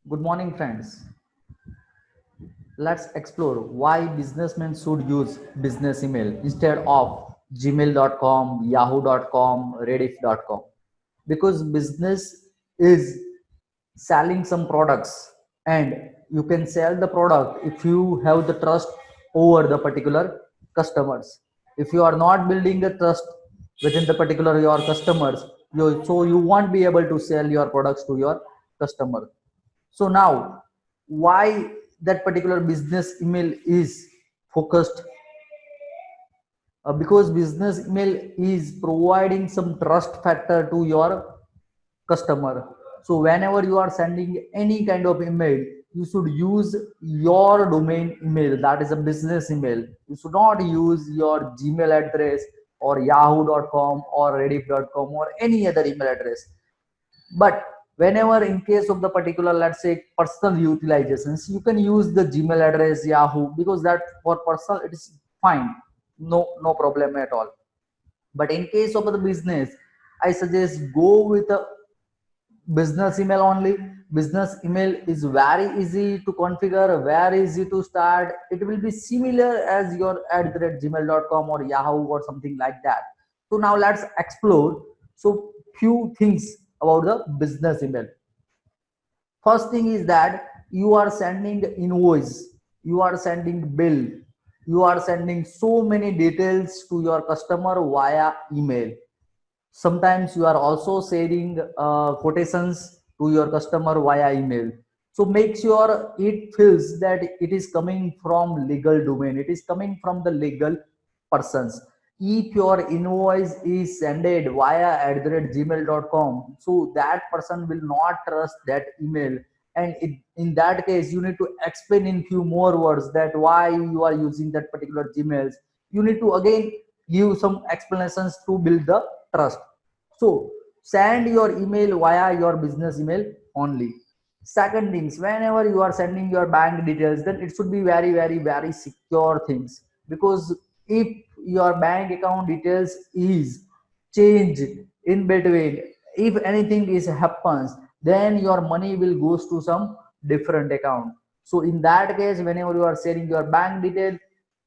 Good morning, friends. Let's explore why businessmen should use business email instead of gmail.com, yahoo.com, rediff.com. Because business is selling some products and you can sell the product if you have the trust over the particular customers. If you are not building the trust within the particular your customers, you won't be able to sell your products to your customer. So now, why that particular business email is focused? Because business email is providing some trust factor to your customer. So whenever you are sending any kind of email, you should use your domain email, that is a business email. You should not use your Gmail address or yahoo.com or rediff.com or any other email address. But whenever in case of the particular, let's say, personal utilizations, you can use the Gmail address, Yahoo, because that for personal it is fine, no problem at all. But in case of the business, I suggest go with a business email only. Business email is very easy to configure, very easy to start. It will be similar as your at the rate gmail.com or yahoo or something like that. So now let's explore so few things about the business email. First thing is that you are sending invoice, you are sending bill, you are sending so many details to your customer via email. Sometimes you are also sharing quotations to your customer via email. So make sure it feels that it is coming from legal domain, it is coming from the legal persons. If your invoice is sended via at the rate gmail.com, so that person will not trust that email. And in that case, you need to explain in few more words that why you are using that particular gmails. You need to again give some explanations to build the trust. So send your email via your business email only. Second things, whenever you are sending your bank details, then it should be very secure things. Because if your bank account details is changed in between, if anything is happens, then your money will goes to some different account. So in that case, whenever you are sharing your bank detail,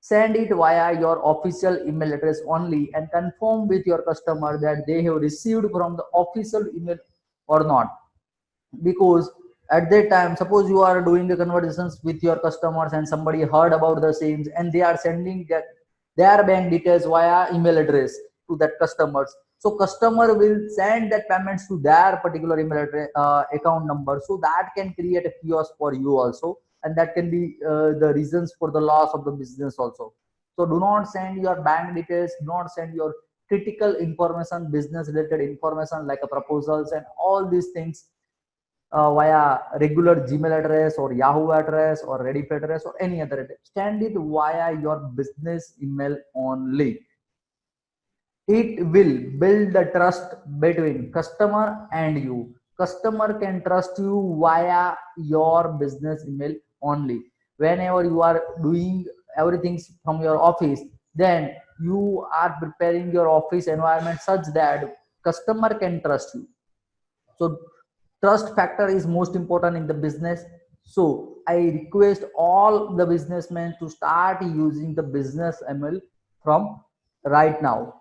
send it via your official email address only and confirm with your customer that they have received from the official email or not. Because at that time, suppose you are doing the conversations with your customers and somebody heard about the same and they are sending their bank details via email address to that customers. So customer will send that payments to their particular email address, account number. So that can create a chaos for you also, and that can be the reasons for the loss of the business also. So do not send your bank details, do not send your critical information, business related information like a proposals and all these things via regular Gmail address or Yahoo address or Rediff address or any other address. Send it via your business email only. It will build the trust between customer and you. Customer can trust you via your business email only. Whenever you are doing everything from your office, then you are preparing your office environment such that customer can trust you. So trust factor is most important in the business. So I request all the businessmen to start using the business email from right now.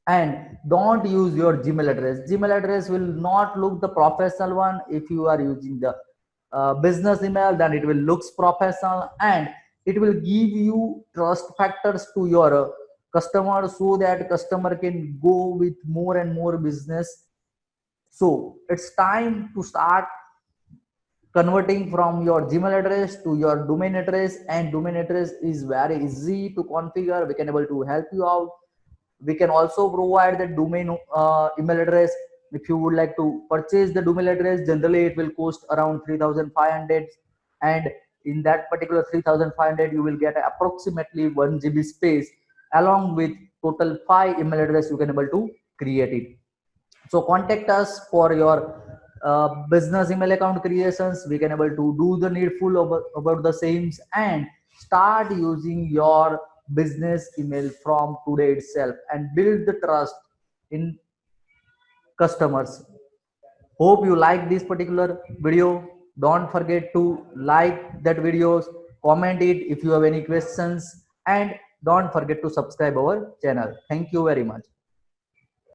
And don't use your Gmail address. Gmail address will not look the professional one. If you are using the business email, then it will looks professional and it will give you trust factors to your customer, so that customer can go with more and more business. So it's time to start converting from your Gmail address to your domain address, and domain address is very easy to configure. We can able to help you out. We can also provide the domain email address. If you would like to purchase the domain address, generally it will cost around 3,500, and in that particular 3,500 you will get approximately 1 GB space along with total 5 email address you can able to create it. So contact us for your business email account creations. We can able to do the needful about the same and start using your business email from today itself and build the trust in customers. Hope you like this particular video. Don't forget to like that videos, comment it if you have any questions, and don't forget to subscribe our channel. Thank you very much.